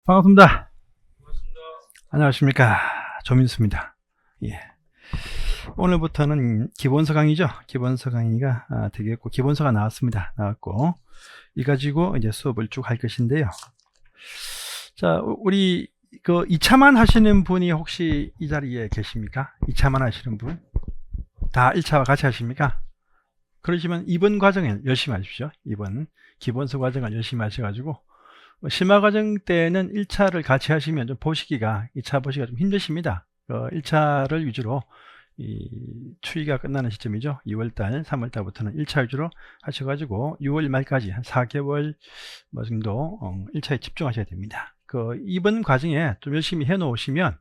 반갑습니다. 반갑습니다. 안녕하십니까. 조민수입니다. 예. 오늘부터는 기본서 강의죠. 기본서 강의가 되겠고, 기본서가 나왔습니다. 나왔고, 이 가지고 이제 수업을 쭉 할 것인데요. 자, 우리 그 2차만 하시는 분이 혹시 이 자리에 계십니까? 2차만 하시는 분? 다 1차와 같이 하십니까? 그러시면 이번 과정을 열심히 하십시오. 이번 기본서 과정을 열심히 하셔가지고, 심화 과정 때는 1차를 같이 하시면 좀 보시기가, 2차 보시기가 좀 힘드십니다. 1차를 위주로, 이 추위가 끝나는 시점이죠. 2월달, 3월달부터는 1차 위주로 하셔가지고 6월 말까지 한 4개월 뭐 정도 1차에 집중하셔야 됩니다. 이번 과정에 좀 열심히 해 놓으시면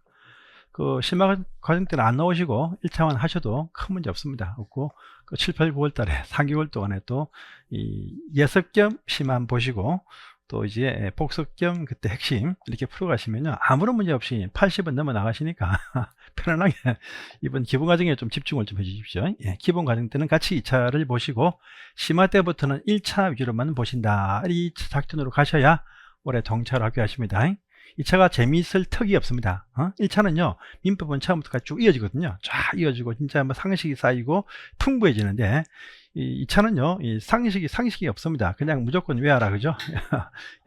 심화 과정 때는 안 나오시고 1차만 하셔도 큰 문제 없습니다. 없고 7, 8, 9월 달에 4개월 동안에 또 이 예습 겸 심화 보시고 또 이제 복습 겸 그때 핵심 이렇게 풀어가시면요, 아무런 문제 없이 80은 넘어 나가시니까 편안하게 이번 기본 과정에 좀 집중을 좀 해주십시오. 예, 기본 과정 때는 같이 2차를 보시고 심화 때부터는 1차 위주로만 보신다, 이 작전으로 가셔야 올해 동차를 하게 하십니다. 2차가 재미있을 턱이 없습니다. 1차는요 민법은 처음부터 쭉 이어지거든요. 쫙 이어지고 진짜 뭐 상식이 쌓이고 풍부해지는데, 이 2차는요 이 상식이 없습니다. 그냥 무조건 외워라, 그죠?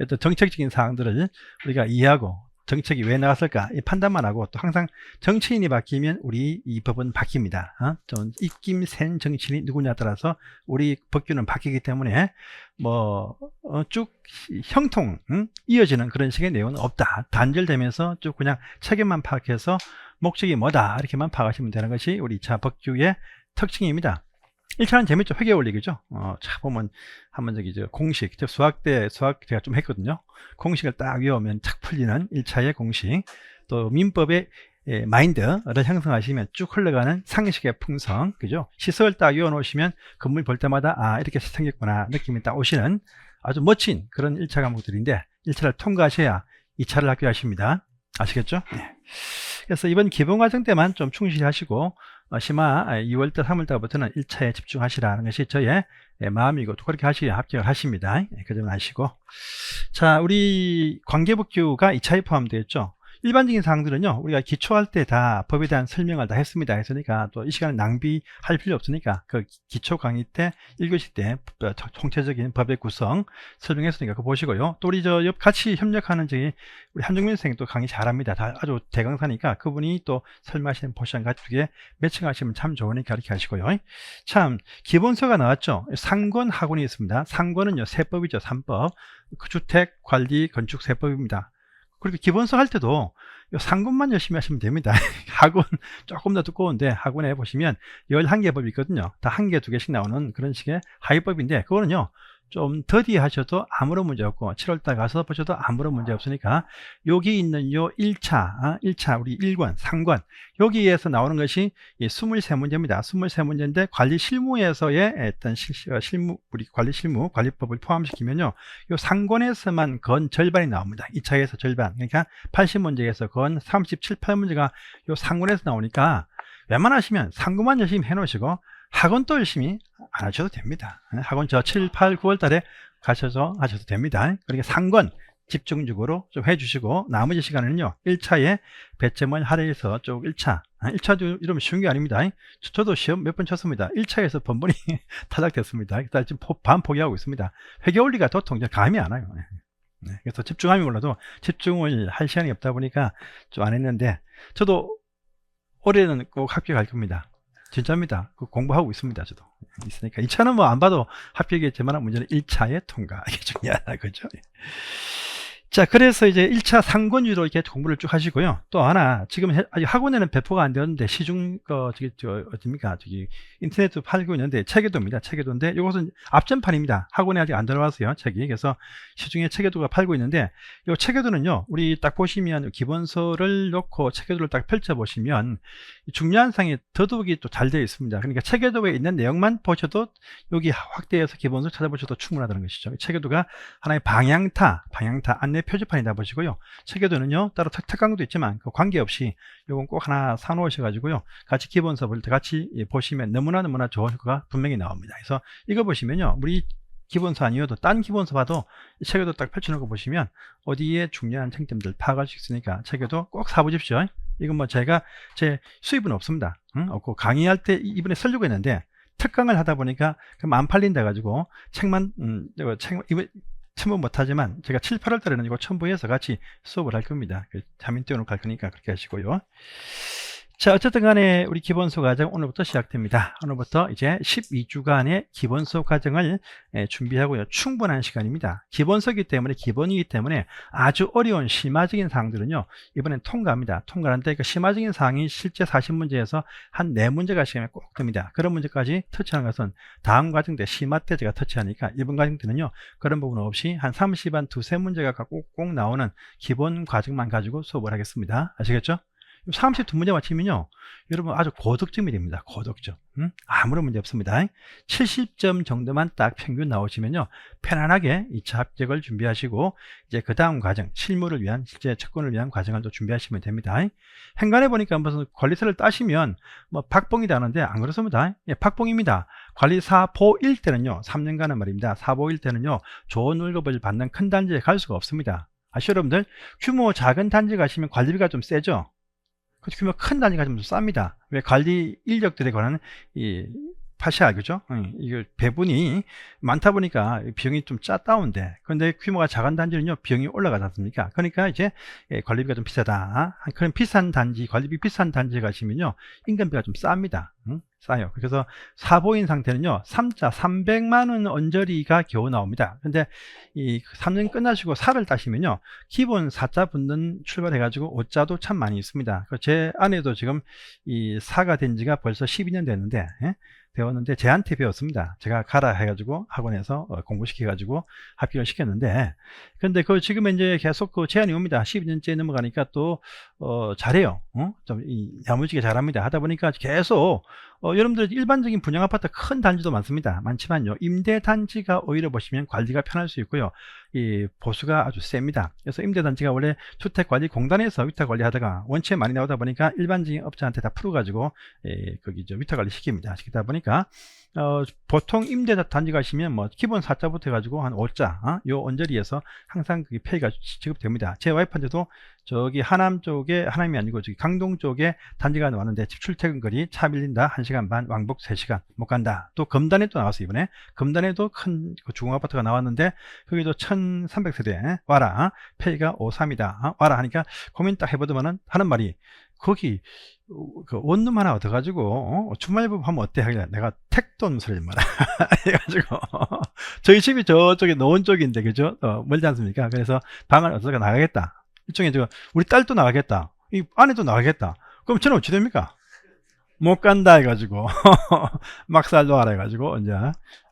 어떤 정책적인 사항들을 우리가 이해하고 정책이 왜 나왔을까 이 판단만 하고, 또 항상 정치인이 바뀌면 우리 이 법은 바뀝니다. 좀 입김 센 정치인이 누구냐에 따라서 우리 법규는 바뀌기 때문에 쭉 형통 이어지는 그런 식의 내용은 없다. 단절되면서 쭉 그냥 체계만 파악해서 목적이 뭐다 이렇게만 파악하시면 되는 것이 우리 2차 법규의 특징입니다. 1차는 재밌죠. 회계 원리겠죠. 자 보면 한번 공식, 수학 때 제가 좀 했거든요. 공식을 딱 외우면 착 풀리는 1차의 공식, 또 민법의 마인드를 형성하시면 쭉 흘러가는 상식의 풍성, 그죠? 시설을 딱 외워 놓으시면 건물 볼 때마다 이렇게 생겼구나 느낌이 딱 오시는 아주 멋진 그런 1차 과목들인데, 1차를 통과하셔야 2차를 합격하십니다. 아시겠죠? 네. 그래서 이번 기본 과정 때만 좀 충실히 하시고 심화 2월달 3월달부터는 1차에 집중하시라는 것이 저의 마음이고, 또 그렇게 하셔야 합격을 하십니다. 그 점을 아시고, 자, 우리 관계법규가 2차에 포함되어 있죠. 일반적인 사항들은요 우리가 기초할 때 다 법에 대한 설명을 다 했습니다. 했으니까 또 이 시간을 낭비할 필요 없으니까 그 기초 강의 때 1교시 때 총체적인 법의 구성 설명했으니까 그거 보시고요. 또 우리 옆 같이 협력하는 우리 한종민 선생님 또 강의 잘합니다. 다 아주 대강사니까 그분이 또 설명하시는 포션 가지고 매칭하시면 참 좋으니까 이렇게 하시고요. 참 기본서가 나왔죠. 상권 하권이 있습니다. 상권은요 세법이죠. 3법 주택 관리 건축 세법입니다. 그리고 기본서 할 때도 상권만 열심히 하시면 됩니다. 학원 조금 더 두꺼운데 학원에 보시면 11개 법이 있거든요. 다 1개, 2개씩 나오는 그런 식의 하위법인데, 그거는요 좀 더디 하셔도 아무런 문제 없고 7월달 가서 보셔도 아무런 문제 없으니까 여기 있는 요 1차 우리 1권, 3권 여기에서 나오는 것이 23문제입니다. 23문제인데 관리 실무에서의 어떤 우리 관리 실무, 관리법을 포함시키면요 요 상권에서만 건 절반이 나옵니다. 2차에서 절반, 그러니까 80문제에서 건 37, 8문제가 요 상권에서 나오니까 웬만하시면 상권만 열심히 해 놓으시고 학원도 열심히 안 하셔도 됩니다. 학원 7, 8, 9월 달에 가셔서 하셔도 됩니다. 그러니까 상권 집중적으로 좀 해주시고, 나머지 시간은요 1차에 배점을 할애해서 쭉 1차도 이러면 쉬운 게 아닙니다. 저도 시험 몇 번 쳤습니다. 1차에서 번번이 탈락됐습니다. 일단 지금 반 포기하고 있습니다. 회계 원리가 도통 감이 안 와요. 네, 그래서 집중하면 몰라도 집중을 할 시간이 없다 보니까 좀 안 했는데, 저도 올해는 꼭 합격할 겁니다. 진짜입니다. 공부하고 있습니다. 저도 있으니까 2차는 뭐 안 봐도 합격이겠지만 문제는 1차의 통과, 이게 중요하다, 그죠? 자, 그래서 이제 1차 상권위로 이렇게 공부를 쭉 하시고요. 또 하나, 지금 아직 학원에는 배포가 안 되었는데 시중 어딥니까? 인터넷도 팔고 있는데 체계도입니다. 체계도인데 이것은 앞전판입니다. 학원에 아직 안 들어왔어요, 책이. 그래서 시중에 체계도가 팔고 있는데, 이 체계도는요 우리 딱 보시면 기본서를 놓고 체계도를 딱 펼쳐 보시면 중요한 사항이 더더욱이 또 잘 되어 있습니다. 그러니까 체계도에 있는 내용만 보셔도 여기 확대해서 기본서 찾아보셔도 충분하다는 것이죠. 체계도가 하나의 방향타 안내 표지판이다 보시고요. 체계도는요 따로 특강도 있지만 그 관계없이 요건 꼭 하나 사놓으셔 가지고요 같이 기본서 볼 때 같이 보시면 너무나 좋은 효과가 분명히 나옵니다. 그래서 이거 보시면요 우리 기본서 아니어도 딴 기본서 봐도 이 책에도 딱 펼쳐놓고 보시면 어디에 중요한 쟁점들 파악할 수 있으니까 책에도 꼭 사보십시오. 이건 뭐 제가 제 수입은 없습니다. 없고 강의할 때 이번에 쓰려고 했는데 특강을 하다 보니까 안 팔린다 가지고 책만 이번 첨부 못하지만 제가 7, 8월 달에는 이거 첨부해서 같이 수업을 할 겁니다. 자민 띄워놓고 할 거니까 그렇게 하시고요. 자, 어쨌든 간에 우리 기본서 과정 오늘부터 시작됩니다. 오늘부터 이제 12주간의 기본서 과정을 준비하고요. 충분한 시간입니다. 기본서이기 때문에, 기본이기 때문에 아주 어려운 심화적인 사항들은요, 이번엔 통과합니다. 통과하는데 그 심화적인 사항이 실제 40문제에서 한 4문제가 시험에 꼭 듭니다. 그런 문제까지 터치하는 것은 다음 과정 때 심화 때 제가 터치하니까 이번 과정 때는요, 그런 부분 없이 한 30한 두세 문제가 꼭 나오는 기본 과정만 가지고 수업을 하겠습니다. 아시겠죠? 32문제 맞히면요, 여러분 아주 고득점이 됩니다. 고득점. 아무런 문제 없습니다. 70점 정도만 딱 평균 나오시면요, 편안하게 2차 합격을 준비하시고 이제 그 다음 과정, 실무를 위한, 실제 채권을 위한 과정을 또 준비하시면 됩니다. 행간에 보니까 무슨 관리사를 따시면 뭐 박봉이다 하는데 안 그렇습니다. 예, 박봉입니다. 관리사 보일 때는요, 3년간은 말입니다. 사보일 때는요, 좋은 월급을 받는 큰 단지에 갈 수가 없습니다. 아시죠, 여러분들? 규모 작은 단지 가시면 관리비가 좀 세죠. 그 규모 큰 단지가 좀 쌉니다. 왜? 관리 인력들에 관한 이 파샤, 그죠? 이거 배분이 많다 보니까 비용이 좀 다운돼. 그런데 규모가 작은 단지는요, 비용이 올라가지 않습니까? 그러니까 이제 관리비가 좀 비싸다. 그런 비싼 단지, 관리비 비싼 단지에 가시면요, 인건비가 좀 쌉니다. 싸요. 그래서 사보인 상태는요, 300만원 언저리가 겨우 나옵니다. 근데 이 3년 끝나시고 4를 따시면요, 기본 4자 붙는 출발해가지고 5자도 참 많이 있습니다. 제 아내도 지금 이 4가 된 지가 벌써 12년 됐는데, 배웠는데 제한테 배웠습니다. 제가 가라 해가지고 학원에서 공부시켜가지고 합격을 시켰는데, 근데 그 지금 이제 계속 그 제한이 옵니다. 12년째 넘어가니까 또 잘해요. 좀 야무지게 잘합니다. 하다 보니까 계속 여러분들 일반적인 분양 아파트 큰 단지도 많지만요, 임대 단지가 오히려 보시면 관리가 편할 수 있고요, 이 보수가 아주 셉니다. 그래서 임대 단지가 원래 주택관리공단에서 위탁관리 하다가 원체 많이 나오다 보니까 일반적인 업자한테 다 풀어가지고 거기 위탁관리 시킵니다. 시키다 보니까 보통 임대 단지 가시면 뭐 기본 4자부터 해가지고 한 5자 요 언저리에서 항상 그게 페이가 지급됩니다. 제 와이프한테도 저기 하남 쪽에, 하남이 아니고 저기 강동 쪽에 단지가 나왔는데 집 출퇴근 거리 차 밀린다 1시간 반, 왕복 3시간 못 간다. 또 금단에 또 나왔어요. 이번에 금단에도 큰 주공아파트가 나왔는데 거기도 1300세대 와라, 페이가 53이다 와라 하니까 고민 딱 해보더만은 하는 말이, 거기 그 원룸 하나 얻어가지고 주말법 하면 어때 하길래 내가 택돈 소리를 말아 해가지고 저희 집이 저쪽에 노원 쪽인데, 그죠? 멀지 않습니까? 그래서 방을 얻어가 나가겠다. 일종의 우리 딸도 나가겠다, 이 아내도 나가겠다. 그럼 저는 어찌 됩니까? 못 간다 해가지고 막살도 하라 해가지고 이제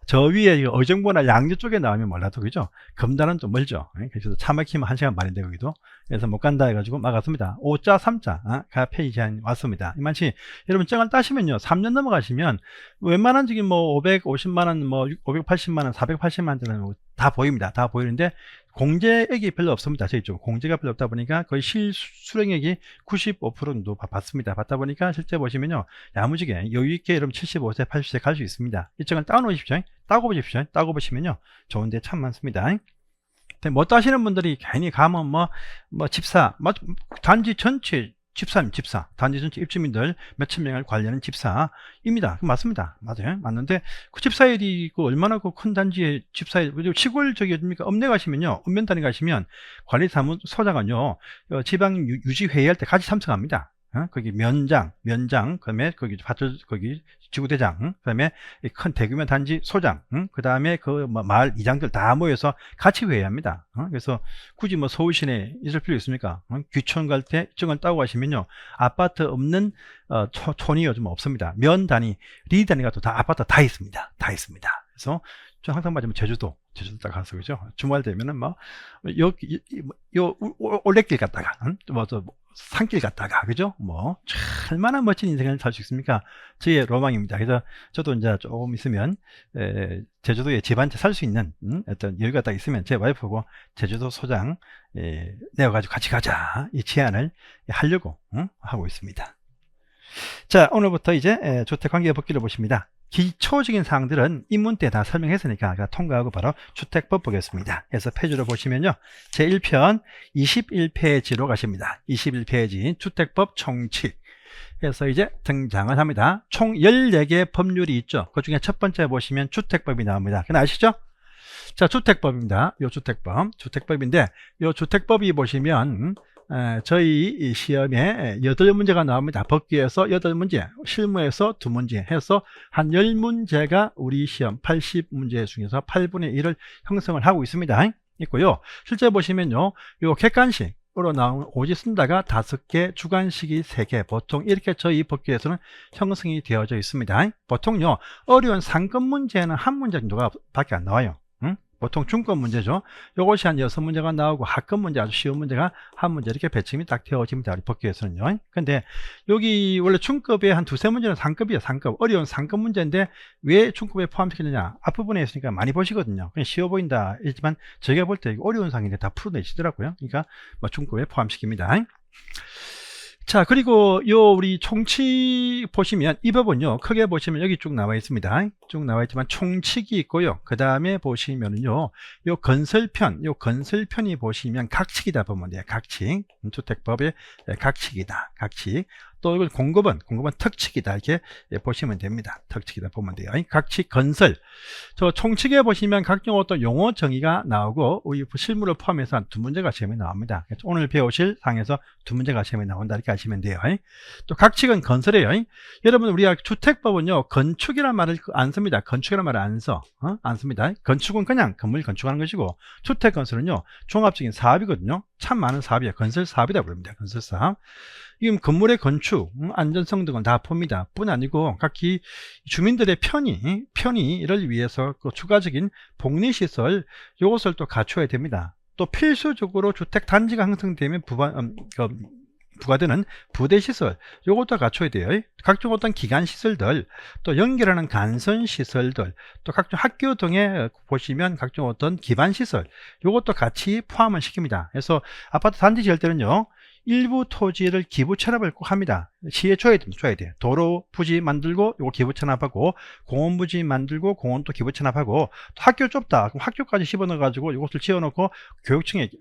저 위에 어정보나 양주 쪽에 나오면 몰라도, 그죠? 금단은 좀 멀죠. 그래서 차 막히면 1시간 반인데 거기도. 그래서 못 간다 해가지고 막았습니다. 5자 3자가 페이 제한이 왔습니다. 이만치 여러분 정을 따시면요, 3년 넘어가시면 웬만한 지금 뭐 550만원, 뭐 580만원, 480만원짜리는 다 보입니다. 다 보이는데 공제액이 별로 없습니다. 저희 쪽 공제가 별로 없다 보니까 거의 실수령액이 95% 정도 받습니다. 받다 보니까 실제 보시면요, 야무지게 여유있게 여러분 75세 80세 갈 수 있습니다. 일정을 따놓으십시오. 따고 보십시오. 따고 보시면요, 좋은데 참 많습니다. 못 따시는 분들이 괜히 가면 뭐 집사, 단지 전체 집사, 단지 전체 입주민들 몇천 명을 관리하는 집사입니다. 맞습니다. 맞아요. 맞는데 그 집사일이 그 얼마나 그 큰 단지의 집사일, 그리고 시골 저기 어딥니까? 읍내 가시면요, 읍면단에 가시면 관리사무소장은요, 지방 유지 회의할 때 같이 참석합니다. 거기 면장, 그다음에 거기 지구대장, 그다음에 큰 대규모 단지 소장, 그다음에 그 마을 이장들 다 모여서 같이 회의합니다. 그래서 굳이 뭐 서울시내에 있을 필요 있습니까? 귀촌 갈 때 일정을 따고 가시면요, 아파트 없는 촌이 요즘 없습니다. 면 단위, 리 단위가 또 다 아파트 다 있습니다. 다 있습니다. 그래서 저 항상 맞으면 제주도 딱 가서, 그죠? 주말 되면은 올레길 갔다가 산길 갔다가, 그죠? 얼마나 멋진 인생을 살 수 있습니까? 저의 로망입니다. 그래서 저도 이제 조금 있으면 제주도에 집 한 채 살 수 있는 어떤 여유가 딱 있으면 제 와이프하고 제주도 소장 내어가지고 같이 가자, 이 제안을 하려고 하고 있습니다. 자, 오늘부터 이제 주택관계법규를 보십니다. 기초적인 사항들은 입문 때 다 설명했으니까 통과하고 바로 주택법 보겠습니다. 그래서 페이지로 보시면요. 제1편 21페이지로 가십니다. 21페이지 주택법 총칙. 그래서 이제 등장을 합니다. 총 14개 법률이 있죠. 그 중에 첫 번째 보시면 주택법이 나옵니다. 그건 아시죠? 자, 주택법입니다. 요 주택법인데 요 주택법이 보시면 저희 시험에 8문제가 나옵니다. 법규에서 8문제, 실무에서 2문제 해서 한 10문제가 우리 시험 80문제 중에서 8분의 1을 형성을 하고 있습니다. 있고요. 실제 보시면요. 요 객관식으로 나온 오지쓴다가 5개, 주관식이 3개, 보통 이렇게 저희 법규에서는 형성이 되어져 있습니다. 보통요. 어려운 상급 문제는 한 문제 정도가 밖에 안 나와요. 보통 중급 문제죠. 요것이 한 6문제가 나오고 하급 문제 아주 쉬운 문제가 한 문제 이렇게 배치이 딱 되어집니다. 우리 법규에서는요. 근데 여기 원래 중급에 한 2-3문제는 상급이에요. 상급. 어려운 상급 문제인데 왜 중급에 포함시키느냐. 앞부분에 있으니까 많이 보시거든요. 그냥 쉬워 보인다. 있지만 저희가 볼 때 어려운 상인데 다 풀어내시더라고요. 그러니까 뭐 중급에 포함시킵니다. 자, 그리고 요 우리 총칙 보시면 이 법은요 크게 보시면 여기 쭉 나와 있습니다. 쭉 나와 있지만 총칙이 있고요. 그 다음에 보시면은요 요 건설편이 보시면 각칙이다 보면 돼요. 각칙. 주택법의 각칙이다. 각칙. 또 이걸 공급은 특칙이다. 이렇게 보시면 됩니다. 특칙이다 보면 돼요. 각칙, 건설. 저 총칙에 보시면 각종 어떤 용어 정의가 나오고 우리 실무를 포함해서 한 2문제가 시험에 나옵니다. 그래서 오늘 배우실 상에서 2문제가 시험에 나온다. 이렇게 아시면 돼요. 또 각칙은 건설이에요. 여러분 우리가 주택법은요 건축이라는 말을 안 씁니다. 건축이라는 말을 안 써. 안 씁니다. 건축은 그냥 건물 건축하는 것이고 주택 건설은요 종합적인 사업이거든요. 참 많은 사업이에요. 건설 사업이라고 부릅니다. 건설 사업. 이건 건물의 건축, 안전성 등은 다 봅니다. 뿐 아니고 각기 주민들의 편의를 위해서 그 추가적인 복리시설 이것을 또 갖춰야 됩니다. 또 필수적으로 주택단지가 형성되면 부과되는 부대시설 이것도 갖춰야 돼요. 각종 어떤 기관시설들 또 연결하는 간선시설들 또 각종 학교 등에 보시면 각종 어떤 기반시설 이것도 같이 포함을 시킵니다. 그래서 아파트 단지 지을 때는요 일부 토지를 기부 체납을 꼭 합니다. 시에 줘야 돼요. 도로 부지 만들고 이거 기부 체납하고 공원 부지 만들고 공원도 기부 체납하고 또 학교 좁다 그럼 학교까지 집어넣어 가지고 이것을 지어놓고 교육청에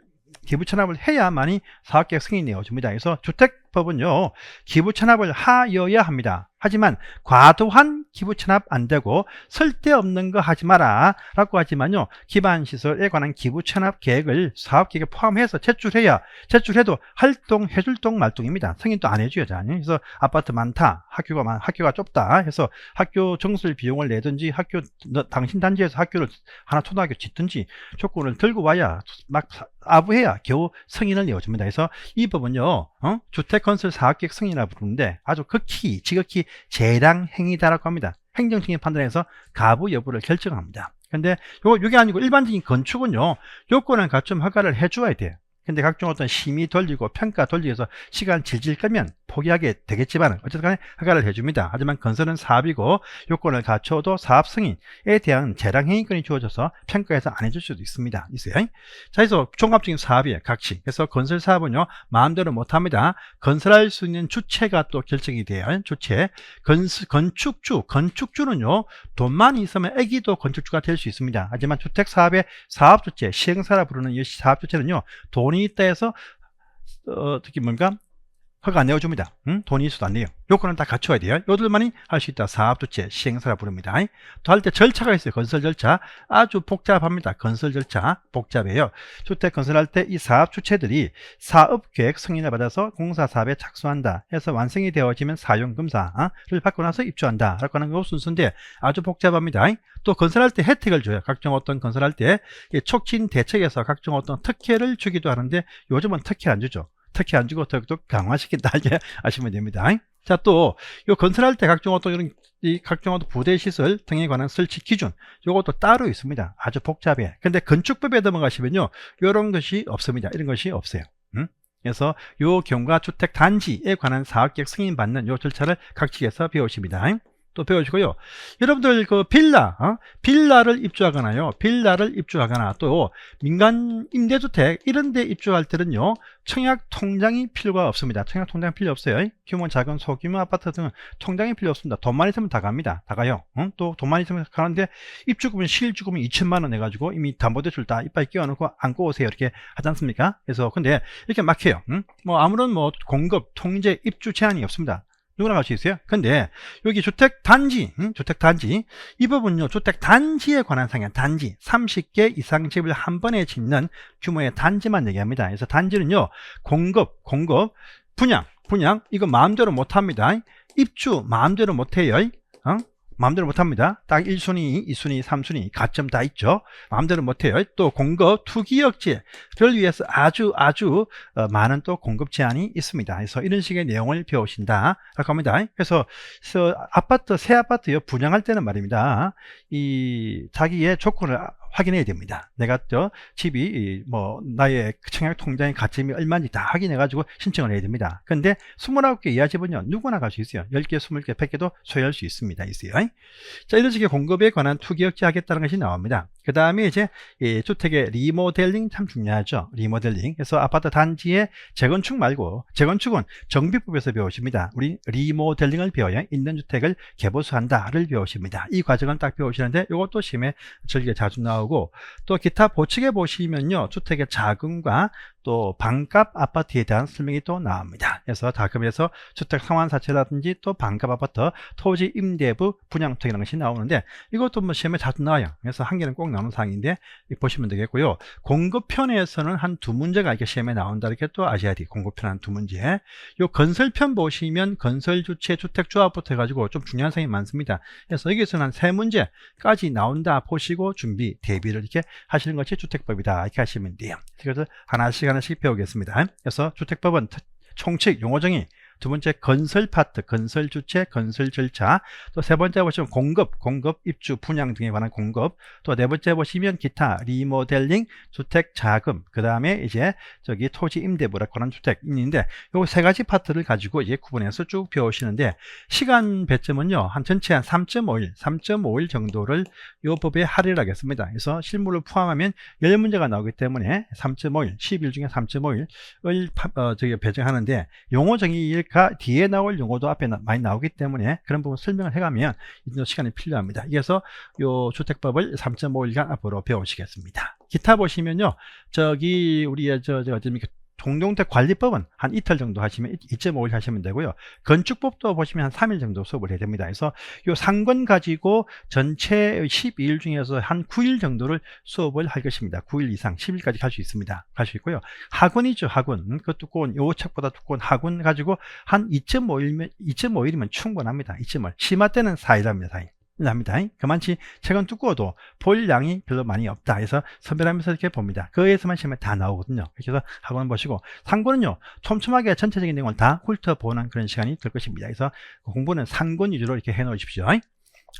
기부 체납을 해야만이 사업계획 승인이 내어집니다. 그래서 주택법은요 기부 체납을 하여야 합니다. 하지만 과도한 기부 체납 안 되고 쓸데없는 거 하지 마라 라고 하지만요 기반시설에 관한 기부 체납 계획을 사업계획에 포함해서 제출해도 해줄 동 말동입니다. 승인도 안 해줘야 하잖아요. 그래서 아파트 많다 학교가 좁다 해서 학교 정설 비용을 내든지 당신 단지에서 학교를 하나 초등학교 짓든지 조건을 들고 와야 막 아부해야 겨우 승인을 내어줍니다. 그래서 이 법은요 주택건설 사업계획 승인이라고 부르는데 아주 지극히 재량행위다라고 합니다. 행정청의 판단에서 가부 여부를 결정합니다. 근데 요게 아니고 일반적인 건축은요 요건을 갖추면 허가를 해줘야 돼요. 근데 각종 어떤 심의 돌리고 평가 돌리면서 시간 질질 끌면 포기하게 되겠지만 어쨌든 간에 허가를 해줍니다. 하지만 건설은 사업이고 요건을 갖춰도 사업 승인에 대한 재량행위권이 주어져서 평가해서 안 해줄 수도 있어요. 자, 그래서 종합적인 사업이에요. 각칙. 그래서 건설 사업은요 마음대로 못합니다. 건설할 수 있는 주체가 또 결정이 돼요. 주체. 건축주는요 돈만 있으면 애기도 건축주가 될 수 있습니다. 하지만 주택사업의 사업주체, 시행사라 부르는 이 사업주체는요 돈이 있다 해서 특히 허가 안 내어줍니다. 돈이 있어도 안 내요. 요건은 다 갖춰야 돼요. 요들만이 할 수 있다. 사업주체, 시행사라 부릅니다. 또 할 때 절차가 있어요. 건설 절차. 아주 복잡합니다. 건설 절차 복잡해요. 주택 건설할 때 이 사업주체들이 사업계획 승인을 받아서 공사사업에 착수한다. 해서 완성이 되어지면 사용검사를 받고 나서 입주한다. 라고 하는 거 순서인데 아주 복잡합니다. 또 건설할 때 혜택을 줘요. 각종 어떤 건설할 때 촉진 대책에서 각종 어떤 특혜를 주기도 하는데 요즘은 특혜 안 주죠. 특히 안 주고 더 강화시킨다 이렇게 아시면 됩니다. 자, 또 요 건설할 때 각종 어떤 부대시설 등에 관한 설치 기준 요것도 따로 있습니다. 아주 복잡해. 근데 건축법에 넘어가시면요 요런 것이 없습니다. 이런 것이 없어요. 그래서 요 경과 주택 단지에 관한 사업계획 승인 받는 요 절차를 각칙에서 배우십니다. 또 배우시고요. 여러분들 그 빌라를 입주하거나요. 빌라를 입주하거나 또 민간 임대주택 이런 데 입주할 때는요. 청약 통장이 필요가 없습니다. 청약 통장 필요 없어요. 규모 작은 소규모 아파트 등은 통장이 필요 없습니다. 돈만 있으면 다 갑니다. 다 가요. 또 돈만 있으면 가는데 입주금은 실주금은 2천만 원 해가지고 이미 담보대출 다 이빨 끼워놓고 안고 오세요. 이렇게 하지 않습니까? 그래서 근데 이렇게 막혀요. 뭐 아무런 뭐 공급, 통제, 입주 제한이 없습니다. 누구나 갈 수 있어요. 근데 여기 주택단지 이 부분요. 주택단지에 관한 상향 단지 30개 이상 집을 한 번에 짓는 규모의 단지만 얘기합니다. 그래서 단지는요. 공급, 분양 이거 마음대로 못합니다. 입주 마음대로 못해요. 마음대로 못합니다. 딱 1순위, 2순위, 3순위 가점 다 있죠. 마음대로 못해요. 또 공급, 투기역지를 위해서 아주 많은 또 공급 제한이 있습니다. 그래서 이런 식의 내용을 배우신다 라고 합니다. 그래서 새 아파트요 분양할 때는 말입니다. 이 자기의 조건을 확인해야 됩니다. 내가 집이 뭐 나의 청약 통장의 가점이 얼마인지 다 확인해 가지고 신청을 해야 됩니다. 근데 29개 이하 집은요 누구나 갈 수 있어요. 10개, 20개, 100개도 소유할 수 있습니다. 자, 이런 식의 공급에 관한 투기역지 하겠다는 것이 나옵니다. 그 다음에 이제 주택의 리모델링 참 중요하죠. 리모델링. 그래서 아파트 단지의 재건축 말고, 재건축은 정비법에서 배우십니다. 우리 리모델링을 배워야 있는 주택을 개보수한다를 배우십니다. 이 과정을 딱 배우시는데 이것도 시험에 절개 자주 나오고, 또 기타 보측에 보시면요 주택의 자금과 또 반값 아파트에 대한 설명이 또 나옵니다. 그래서 자금에서 주택 상환사채라든지 또 반값 아파트, 토지 임대부, 분양주택이라는 것이 나오는데 이것도 뭐 시험에 자주 나와요. 그래서 한 개는 꼭 나오는 사항인데 보시면 되겠고요. 공급편에서는 한 두 문제가 이렇게 시험에 나온다 이렇게 또 아셔야 돼요. 공급편 한 두 문제. 요 건설편 보시면 건설주체 주택조합부터 해가지고 좀 중요한 사항이 많습니다. 그래서 여기서는 한 세 문제까지 나온다 보시고 준비 대비를 이렇게 하시는 것이 주택법이다 이렇게 하시면 돼요. 그래서 하나씩 배우겠습니다. 그래서 주택법은 총칙, 용어정의, 두 번째 건설 파트, 건설 주체, 건설 절차, 또 세 번째 보시면 공급, 입주, 분양 등에 관한 공급, 또 네 번째 보시면 기타, 리모델링, 주택 자금, 그 다음에 이제 토지 임대부에 관한 주택 있는데 요 세 가지 파트를 가지고 이제 구분해서 쭉 배우시는데 시간 배점은요 한 전체 한 3.5일 정도를 요 법에 할애를 하겠습니다. 그래서 실무를 포함하면 10문제가 나오기 때문에 3.5일, 10일 중에 3.5일을 배정하는데 용어 정의 뒤에 나올 용어도 앞에 많이 나오기 때문에 그런 부분 설명을 해가면 이 정도 시간이 필요합니다. 그래서 요 주택법을 3.5일간 앞으로 배우시겠습니다. 기타 보시면요, 우리 공동주택 관리법은 한 이틀 정도 하시면 2.5일 하시면 되고요. 건축법도 보시면 한 3일 정도 수업을 해야 됩니다. 그래서 요 상권 가지고 전체 12일 중에서 한 9일 정도를 수업을 할 것입니다. 9일 이상 10일까지 갈 수 있습니다. 갈 수 있고요. 학원이죠. 학원. 그 두꺼운 요 책보다 두꺼운 학원 가지고 한 2.5일이면 충분합니다. 2.5일. 심화 때는 4일 합니다. 4일. 합니다. 그만치 책은 두꺼워도 볼 양이 별로 많이 없다 해서 선별하면서 이렇게 봅니다. 그에서만 시험에 다 나오거든요. 그래서 학원 보시고 상권은요 촘촘하게 전체적인 내용을 다 훑어보는 그런 시간이 될 것입니다. 그래서 공부는 상권 위주로 이렇게 해 놓으십시오.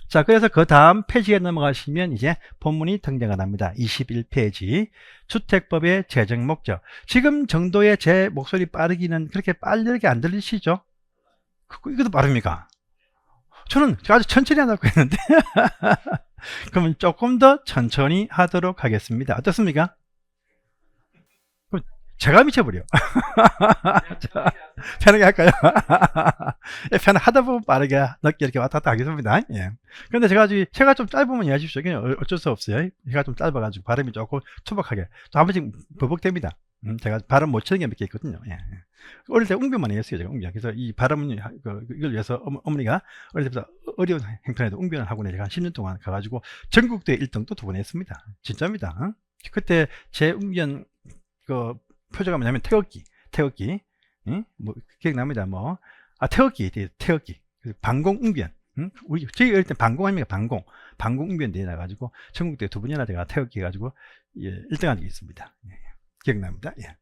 자, 그래서 그 다음 페이지에 넘어가시면 이제 본문이 등장을 합니다. 21페이지 주택법의 제정 목적. 지금 정도의 제 목소리 빠르기는 그렇게 빠르게 안 들리시죠? 이것도 빠릅니까? 저는 아주 천천히 하라고 했는데 그러면 조금 더 천천히 하도록 하겠습니다. 어떻습니까? 제가 미쳐버려. 편하게 할까요? 편하게 하다 보면 빠르게 늦게 이렇게 왔다 갔다 하겠습니다. 예. 근데 제가 좀 짧으면 이해하십시오. 그냥 어쩔 수 없어요. 제가 좀 짧아가지고 발음이 조금 투박하게 또 한 번씩 버벅댑니다. 제가 발음 못 치는 게 몇 개 있거든요. 예. 어릴 때 웅변만 했어요. 제가 웅변. 그래서 이 발음은 이걸 위해서 어머니가 어릴 때부터 어려운 행편에도 웅변을 하고 제가 10년 동안 가가지고 전국대 1등도 2번 했습니다. 진짜입니다. 그때 제 웅변 표제가 뭐냐면 태극기. 응? 뭐 기억납니다. 태극기. 방공 웅변. 응? 저희 어릴 때 방공 아닙니까? 방공 웅변 대회 나가지고 전국대 2번이나 제가 태극기 해가지고 1등 한 적이 있습니다. 예. 기억납니다. 예.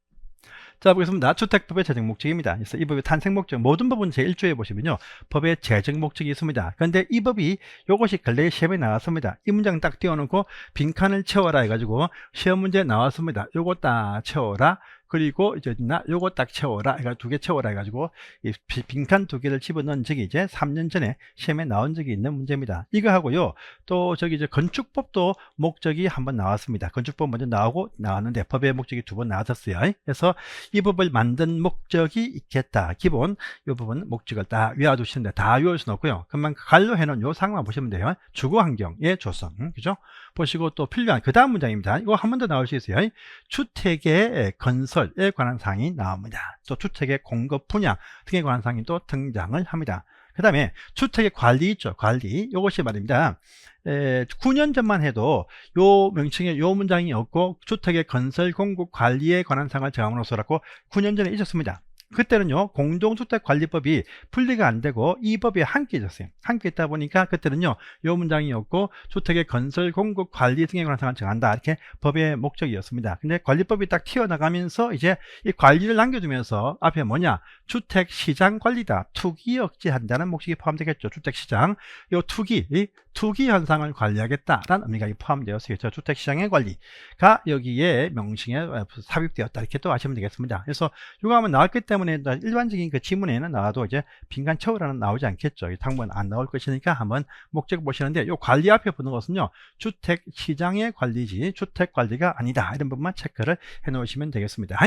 자, 보겠습니다. 주택법의 제정 목적입니다. 그래서 이 법의 탄생 목적, 모든 법은 제1조에 보시면요, 법의 제정 목적이 있습니다. 그런데 이 법이 요것이 근래에 시험에 나왔습니다. 이 문장 딱 띄워놓고 빈칸을 채워라 해가지고 시험 문제 나왔습니다. 요거 딱 채워라. 그리고 이제 요거 딱 채워라. 그러니까 2개 채워라 해가지고 이 빈칸 2개를 집어넣은 적이 이제 3년 전에 시험에 나온 적이 있는 문제입니다. 이거 하고요. 또 저기 이제 건축법도 목적이 한번 나왔습니다. 건축법 먼저 나왔는데 법의 목적이 2번 나왔었어요. 그래서 이 법을 만든 목적이 있겠다. 기본 이 부분 목적을 다 외워두시는데 다 외울 수는 없고요. 그만 갈로 해놓은 요 상황만 보시면 돼요. 주거 환경의 조성, 그죠? 보시고 또 필요한 그 다음 문장입니다. 이거 한 번 더 나올 수 있어요. 주택의 건설에 관한 사항이 나옵니다. 또 주택의 공급 분야 등에 관한 사항이 또 등장을 합니다. 그 다음에 주택의 관리 있죠. 관리. 이것이 말입니다. 9년 전만 해도 요 명칭에 요 문장이 없고 주택의 건설 공급 관리에 관한 사항을 정함으로써라고 9년 전에 있었습니다. 그때는요 공동주택관리법이 분리가 안 되고 이 법이 함께 있었어요. 함께 있다 보니까 그때는요 요 문장이 없고 주택의 건설 공급 관리 등에 관한 사항을 정한다, 이렇게 법의 목적이었습니다. 근데 관리법이 딱 튀어나가면서 이제 이 관리를 남겨두면서 앞에 뭐냐, 주택시장 관리다, 투기 억제한다는 목적이 포함되겠죠. 주택시장, 요 투기 현상을 관리하겠다라는 의미가 포함되어 있어요. 주택시장의 관리가 여기에 명칭에 삽입되었다, 이렇게 또 아시면 되겠습니다. 그래서 이거 하면 나왔기 때문에 일반적인 그 지문에는 나와도 이제 빈칸 채우라는 나오지 않겠죠. 당분 안 나올 것이니까 한번 목적 보시는데, 이 관리 앞에 보는 것은요 주택시장의 관리지 주택관리가 아니다, 이런 부분만 체크를 해 놓으시면 되겠습니다.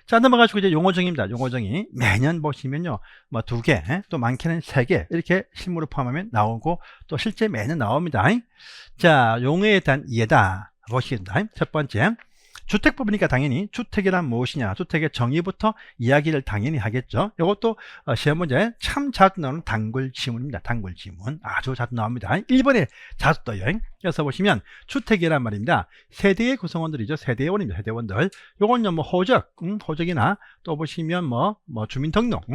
자, 넘어가지고 이제 용어정의입니다. 용어정의 매년 보시면요 뭐 2개, 또 많게는 3개 이렇게 실무를 포함하면 나오고 또 실제 매년 나옵니다. 자, 용어에 대한 이해다 보시겠습니다. 첫 번째, 주택법이니까 당연히 주택이란 무엇이냐, 주택의 정의부터 이야기를 당연히 하겠죠. 이것도 시험 문제 참 자주 나오는 단골 지문입니다. 단골 지문 아주 자주 나옵니다. 1번에 자주 떠요. 그래서 보시면 주택이란 말입니다. 세대의 구성원들이죠. 세대원입니다. 세대원들. 요건요 뭐 호적이나 또 보시면 뭐 주민등록,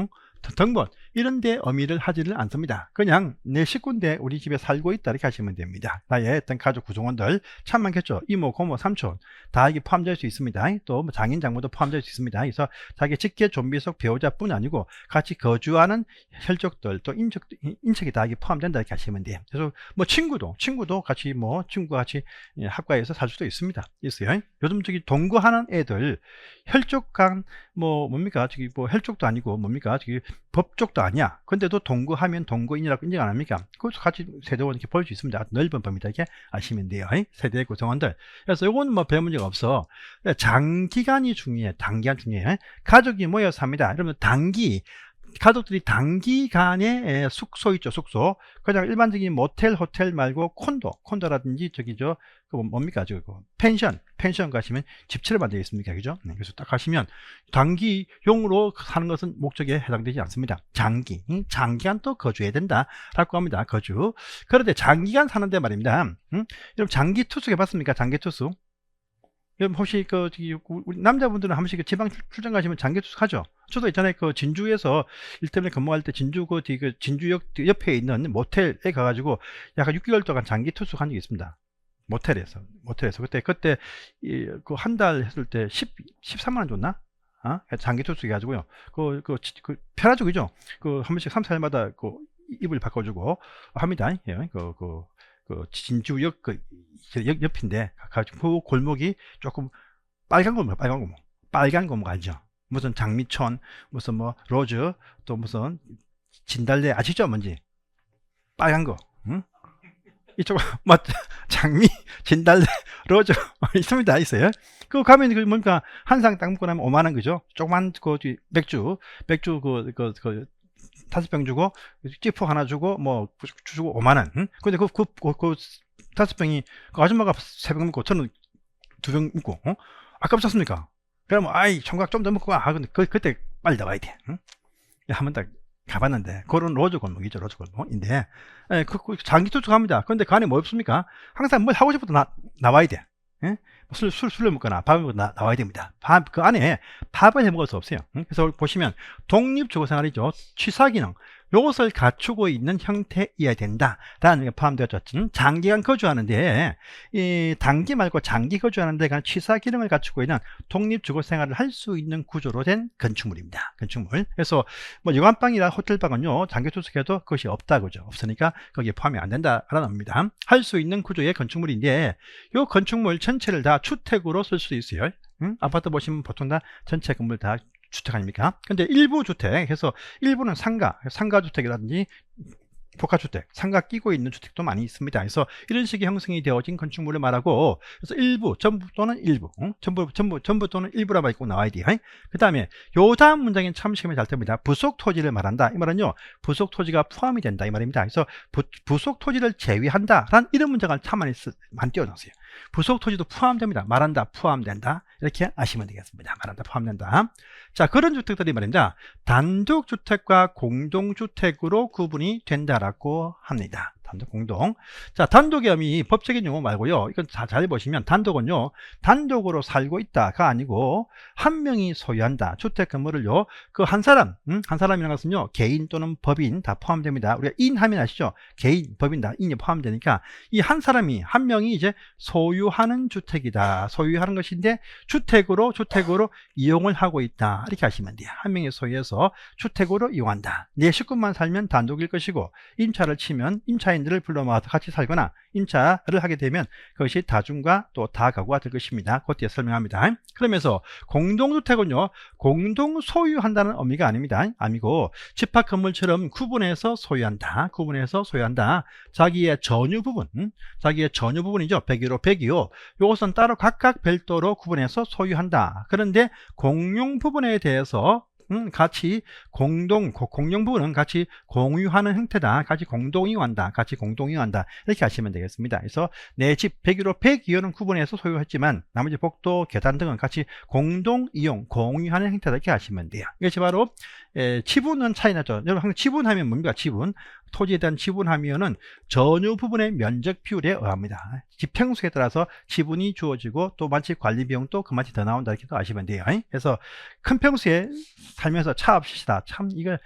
등본 이런 데 의미를 하지를 않습니다. 그냥 내 식구인데 우리 집에 살고 있다, 이렇게 하시면 됩니다. 나의 어떤 가족 구성원들 참 많겠죠. 이모, 고모, 삼촌 다 여기 포함될 수 있습니다. 또 장인, 장모도 포함될 수 있습니다. 그래서 자기 직계 좀비 속 배우자뿐 아니고 같이 거주하는 혈족들, 또 인척이 다 여기 포함된다, 이렇게 하시면 돼요. 그래서 뭐 친구도 같이 친구가 같이 학과에서 살 수도 있어요. 요즘 저기 동거하는 애들 혈족 간 뭡니까, 저기 혈족도 아니고 뭡니까, 저기 법족도 아니야. 근데도 동거하면 동거인이라고 인정 안 합니까? 그것도 같이 세대원 이렇게 볼 수 있습니다. 넓은 범위다, 이렇게 아시면 돼요. 세대 구성원들. 그래서 이건 별 문제가 없어. 장기간이 중요해. 단기간 중요해. 가족이 모여 삽니다. 여러분 가족들이 단기간에 숙소 있죠, 숙소. 그냥 일반적인 모텔, 호텔 말고 콘도라든지 뭡니까, 펜션 가시면 집채를 만들어 있습니까, 그죠? 네, 그래서 딱 가시면 단기용으로 사는 것은 목적에 해당되지 않습니다. 장기간 또 거주해야 된다라고 합니다. 거주. 그런데 장기간 사는데 말입니다. 여러분 장기 투숙 해봤습니까? 장기 투숙. 여러분 혹시 우리 남자분들은 한 번씩 지방 출장 가시면 장기 투숙하죠. 저도 있잖아요. 진주에서 일 때문에 근무할 때 진주역 옆에 있는 모텔에 가가지고 약간 6개월 동안 장기 투숙한 적이 있습니다. 모텔에서 그때 한 달 했을 때 13만 원 줬나? 장기 투숙 해가지고요. 편하죠, 한 번씩 3, 4일마다 이불 바꿔주고 합니다. 진주역 옆인데 그 골목이 조금 빨간 골목 알죠? 무슨 장미촌, 무슨 로즈, 또 무슨 진달래 아시죠? 뭔지 빨간 거, 이쪽 장미, 진달래, 로즈 있어요. 그거 가면 뭡니까, 한 상 딱 먹고 나면 5만 원, 그죠? 조그만 맥주 5병 주고 찌푸 하나 주고 주고 5만 원. 근데 그 5병이 그 아줌마가 3병 먹고 저는 2병 먹고 아깝지 않습니까? 그러면 총각 좀 더 먹고 가. 근데 그때 빨리 나와야 돼. 한번 딱 가봤는데 그런 로즈 골목이죠. 로즈 골목인데 장기 투숙합니다. 그런데 그 안에 뭐 없습니까? 항상 뭘 하고 싶어도 나와야 돼. 술을 먹거나 밥을 먹거나 나와야 됩니다. 그 안에 밥을 해 먹을 수 없어요. 그래서 보시면 독립주거생활이죠. 취사기능, 요것을 갖추고 있는 형태이어야 된다라는 게 포함되어져 있죠. 장기간 거주하는데 이 단기 말고 장기 거주하는데 취사 기능을 갖추고 있는 독립주거 생활을 할 수 있는 구조로 된 건축물입니다. 건축물. 그래서 뭐 여관방이나 호텔방은요 장기 투숙해도 그것이 없다 그죠. 없으니까 거기에 포함이 안 된다라는 겁니다. 할 수 있는 구조의 건축물인데 요 건축물 전체를 다 주택으로 쓸 수 있어요. 아파트 보시면 보통 다 전체 건물 다 주택 아닙니까? 근데 일부 주택 해서 일부는 상가주택이라든지 복합주택, 상가 끼고 있는 주택도 많이 있습니다. 그래서 이런 식의 형성이 되어진 건축물을 말하고, 그래서 일부, 전부 또는 일부, 전부 또는 일부라 꼭 나와야 돼요. 그 다음에 요 다음 문장이 참 시험에 잘 됩니다. 부속 토지를 말한다. 이 말은요, 부속 토지가 포함이 된다 이 말입니다. 그래서 부속 토지를 제외한다라는 이런 문장을 참 많이 띄워놨어요. 부속 토지도 포함됩니다. 말한다, 포함된다. 이렇게 아시면 되겠습니다. 말한다, 포함된다. 자, 그런 주택들이 말입니다. 단독주택과 공동주택으로 구분이 된다라고 합니다. 단독, 공동. 자, 단독의 의미 법적인 용어 말고요. 이건 잘 보시면 단독은요, 단독으로 살고 있다가 아니고 한 명이 소유한다. 주택 건물을요, 그 한 사람이라는 것은요, 개인 또는 법인 다 포함됩니다. 우리가 인하면 아시죠? 개인, 법인 다 인이 포함되니까 이 한 사람이, 한 명이 이제 소유하는 주택이다. 소유하는 것인데 주택으로 이용을 하고 있다. 이렇게 하시면 돼요. 한 명이 소유해서 주택으로 이용한다. 내 식구만 살면 단독일 것이고 임차를 치면 임차인들을 불러 모아서 같이 살거나 임차를 하게 되면 그것이 다중과 또 다가구가 될 것입니다. 그 뒤에 설명합니다. 그러면서 공동주택은요, 공동 소유한다는 의미가 아닙니다. 아니고 집합 건물처럼 구분해서 소유한다. 자기의 전유 부분이죠. 100이로 100이요. 이것은 따로 각각 별도로 구분해서 소유한다. 그런데 공용 부분에 대해서 같이 공용 부분은 같이 공유하는 형태다. 같이 공동 이용한다. 이렇게 하시면 되겠습니다. 그래서 내 집 100이로 100이요는 구분해서 소유했지만 나머지 복도, 계단 등은 같이 공동 이용, 공유하는 형태다. 이렇게 하시면 돼요. 이것이 바로 지분은 차이 나죠. 여러분 항상 지분하면 뭡니까? 지분. 토지에 대한 지분하면은 전유 부분의 면적 비율에 의합니다. 집 평수에 따라서 지분이 주어지고 또 마치 관리 비용도 그만치 더 나온다 이렇게 아시면 돼요. 그래서 큰 평수에 살면서 차 없이 다 참 이거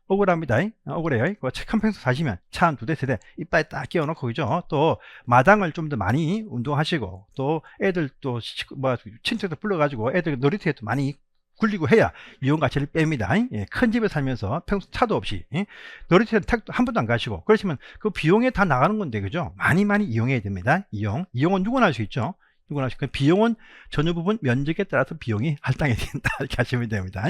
억울합니다. 억울해요. 큰 평수 사시면 차 한 2대, 3대 이빨에 딱 끼워놓고 그죠. 또 마당을 좀 더 많이 운동하시고 또 애들 또 뭐 친척들 불러가지고 애들 놀이터에 또 많이 굴리고 해야 이용 가치를 뺍니다. 큰 집에 살면서 평소 차도 없이 놀이터에 한 번도 안 가시고 그러시면 그 비용에 다 나가는 건데 그죠? 많이 이용해야 됩니다. 이용은 누구나 할 수 있죠. 그 비용은 전유 부분 면적에 따라서 비용이 할당이 된다 이렇게 하시면 됩니다.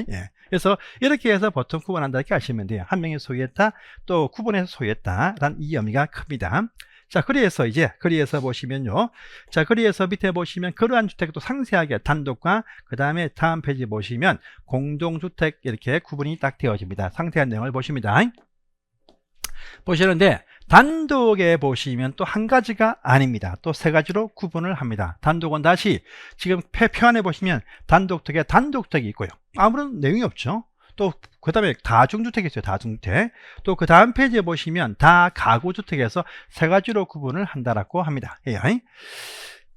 그래서 이렇게 해서 보통 구분한다 이렇게 하시면 돼요. 한 명이 소유했다, 또 구분해서 소유했다라는 이 의미가 큽니다. 자, 그리에서 보시면요. 자, 그리에서 밑에 보시면 그러한 주택도 상세하게 단독과 그 다음에 다음 페이지 보시면 공동주택 이렇게 구분이 딱 되어집니다. 상세한 내용을 보십니다. 보시는데 단독에 보시면 또 한 가지가 아닙니다. 또 세 가지로 구분을 합니다. 단독은 다시 지금 표안에 보시면 단독택이 있고요. 아무런 내용이 없죠. 또 그 다음에 다중주택이 있어요. 다중주택. 또 그 다음 페이지에 보시면 다가구주택에서 세 가지로 구분을 한다라고 합니다.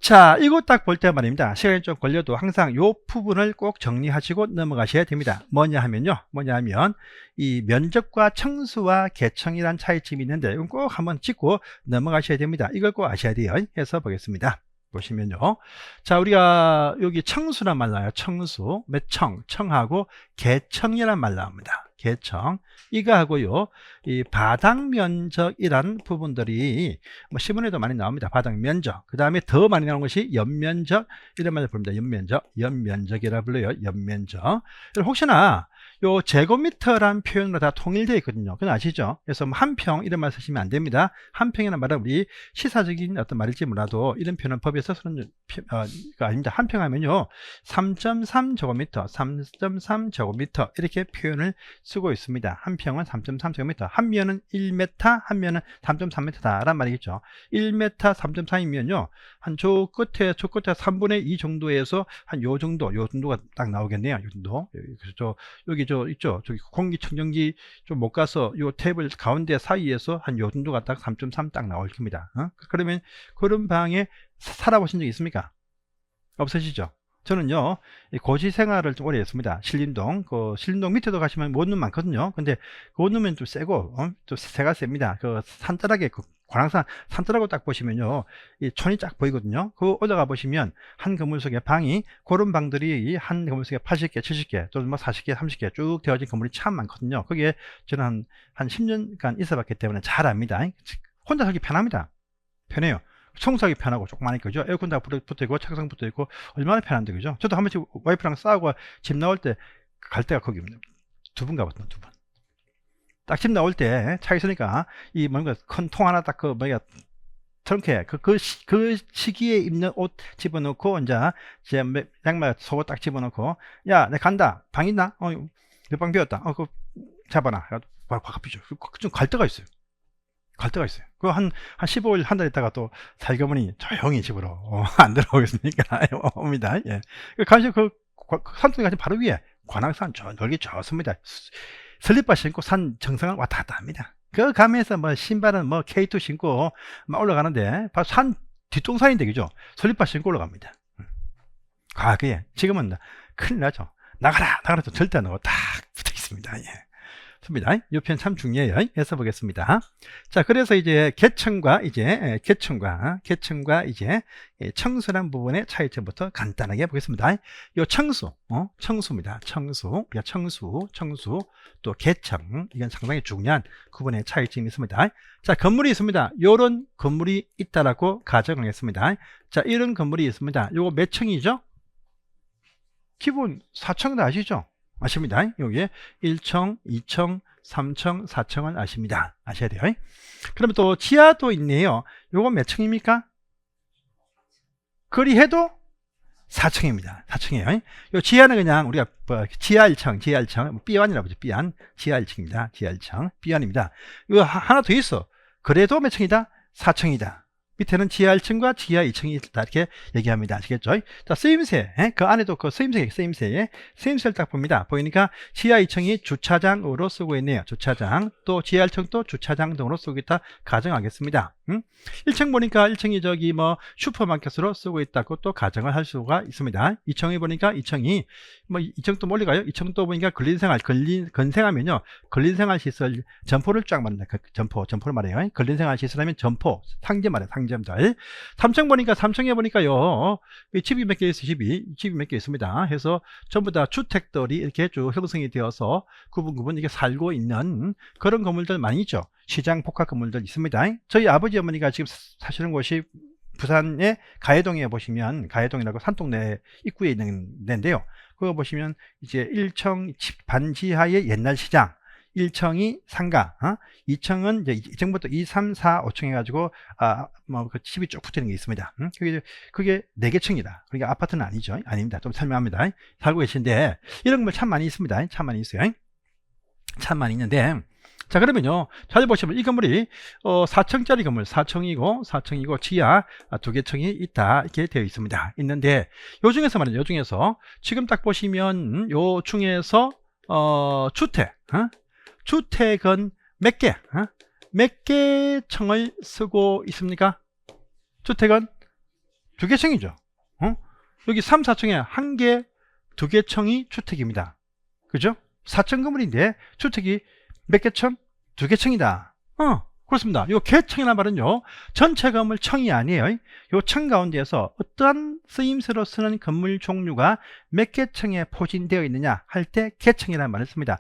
자, 이거 딱 볼 때 말입니다. 시간이 좀 걸려도 항상 요 부분을 꼭 정리하시고 넘어가셔야 됩니다. 뭐냐 하면 이 면적과 청수와 계층이란 차이점이 있는데 이건 꼭 한번 짚고 넘어가셔야 됩니다. 이걸 꼭 아셔야 돼요. 해서 보겠습니다. 보시면요. 자, 우리가 여기 청수란 말 나와요. 청수. 청하고 계층이란 말 나옵니다. 계층. 이거 하고요. 이 바닥 면적이라는 부분들이 뭐 신문에도 많이 나옵니다. 바닥 면적. 그 다음에 더 많이 나오는 것이 연면적. 이런 말을 부릅니다. 연면적이라 불러요. 연면적. 혹시나 요 제곱미터란 표현으로 다 통일되어 있거든요. 그건 아시죠? 그래서 한 평 이런 말 쓰시면 안 됩니다. 한 평이라는 말은 우리 시사적인 어떤 말일지 몰라도 이런 표현은 법에서 쓰는 아닙니다. 한 평 하면요 3.3 제곱미터 이렇게 표현을 쓰고 있습니다. 한 평은 3.3 제곱미터, 한 면은 1m, 한 면은 3.3m다 라는 말이겠죠. 1m 3.3이면요 한 저 끝에 3분의 2 정도에서 한 요 정도가 딱 나오겠네요. 요 정도. 그래서 여기 있죠. 저기 공기청정기 좀 못 가서 요 테이블 가운데 사이에서 한 요 정도가 딱 3.3 딱 나올 겁니다. 그러면 그런 방에 살아보신 적 있습니까? 없으시죠? 저는요, 이 고시 생활을 좀 오래 했습니다. 신림동. 그 신림동 밑에도 가시면 원룸 많거든요. 근데 그 원룸은 좀 세고, 좀 새가 셉니다. 그 산자락에, 그 관악산 산자락을 딱 보시면요, 이 촌이 쫙 보이거든요. 그 올라가 보시면 한 건물 속에 방이, 그런 방들이 한 건물 속에 80개, 70개, 또는 뭐 40개, 30개 쭉 되어진 건물이 참 많거든요. 거기에 저는 한 10년간 있어봤기 때문에 잘 압니다. 혼자 살기 편합니다. 편해요. 청소하기 편하고 조그마하니 그죠? 에어컨 다 붙어 있고 책상 붙어 있고 얼마나 편한데 그죠? 저도 한 번씩 와이프랑 싸우고 집 나올 때 갈 때가 거기입니다. 2번 가봤던 2번. 딱 집 나올 때 차 있으니까 이 뭔가 큰 통 하나 딱 그 뭐야 트렁크에 그 시기에 입는 옷 집어넣고 이제 양말 속옷 딱 집어넣고 야, 내 간다. 방 있나? 몇 방 비었다. 그거 잡아놔. 바로 바꿔주죠. 좀 갈 때가 있어요. 갈 때가 있어요. 그 한 15일, 한 달 있다가 또 살겨보니 조용히 집으로 안 들어오겠습니까? 옵니다. 예. 간식 산통에 가시면 바로 위에 관악산 넓기 좋습니다. 슬리퍼 신고 산 정상을 왔다 갔다 합니다. 그 가면서 뭐 신발은 뭐 K2 신고 막 올라가는데 바로 산 뒷동산인데 그죠? 슬리퍼 신고 올라갑니다. 과거에 지금은 큰일 나죠. 나가라 또 절대 안 나고 딱 붙어 있습니다. 예. 이 편 참 중요해요. 해서 보겠습니다. 자, 그래서 이제 개청과 이제 청수란 부분의 차이점부터 간단하게 보겠습니다. 요 청수입니다. 청수, 또 개청, 이건 상당히 중요한 구분의 차이점이 있습니다. 자, 건물이 있습니다. 요런 건물이 있다라고 가정하겠습니다. 자, 이런 건물이 있습니다. 요거 몇 층이죠? 기본 4층도 아시죠? 아십니다. 여기에 1층, 2층, 3층, 4층은 아십니다. 아셔야 돼요. 그러면 또 지하도 있네요. 요거 몇 층입니까? 그리해도 4층입니다. 4층이에요. 요 지하는 그냥 우리가 지하 1층, B1이라고 하죠. B1, 지하 1층입니다. 지하 1층, B1입니다. 이거 하나 더 있어. 그래도 몇 층이다? 4층이다. 밑에는 지하 1층과 지하 2층이 있다 이렇게 얘기합니다. 아시겠죠? 자, 쓰임새, 그 안에도 그 쓰임새를 딱 봅니다. 보이니까 지하 2층이 주차장으로 쓰고 있네요. 주차장, 또 지하 1층도 주차장 등으로 쓰고 있다 가정하겠습니다. 1층 보니까 1층이 저기 뭐 슈퍼마켓으로 쓰고 있다고 또 가정을 할 수가 있습니다. 2층이 보니까 2층이 뭐 2층 또 멀리 가요. 2층 또 보니까 건생하면요, 근린생활시설 점포를 쫙 말합니다. 점포를 말해요. 근린생활시설하면 점포, 상점 말해요. 상점들. 3층 보니까 3층에 보니까요, 집이 몇 개 있어요. 집이 몇 개 있습니다. 해서 전부 다 주택들이 이렇게 쭉 형성이 되어서 구분 이게 살고 있는 그런 건물들 많이 있죠. 시장 복합 건물들 있습니다. 저희 아버지 어머니가 지금 사시는 곳이 부산의 가해동에 보시면, 가해동이라고 산동네 입구에 있는 데인데요. 그거 보시면 이제 1층 반지하의 옛날 시장, 1층이 상가, 2층은 이제 2층부터 2, 3, 4, 5층 해가지고 그 집이 쭉 붙어 있는 게 있습니다. 그게 4개 층이다. 그러니까 아파트는 아니죠. 아닙니다. 좀 설명합니다. 살고 계신데 이런 건물 참 많이 있습니다. 참 많이 있어요. 참 많이 있는데, 자, 그러면요, 잘 보시면 이 건물이 4층짜리 건물, 4층이고 지하 2개 층이 있다 이렇게 되어 있습니다. 있는데 요 중에서 말이죠, 요 중에서 지금 딱 보시면 요 중에서 주택은 몇 개 층을 쓰고 있습니까? 주택은 2개 층이죠. 여기 3, 4층에 1개, 2개 층이 주택입니다. 그죠? 4층 건물인데 주택이 몇 개 층? 2개 층이다. 그렇습니다. 요 개층이라는 말은요, 전체 건물 층이 아니에요. 요 층 가운데에서 어떠한 쓰임새로 쓰는 건물 종류가 몇 개 층에 포진되어 있느냐 할 때 개층이라는 말을 씁니다.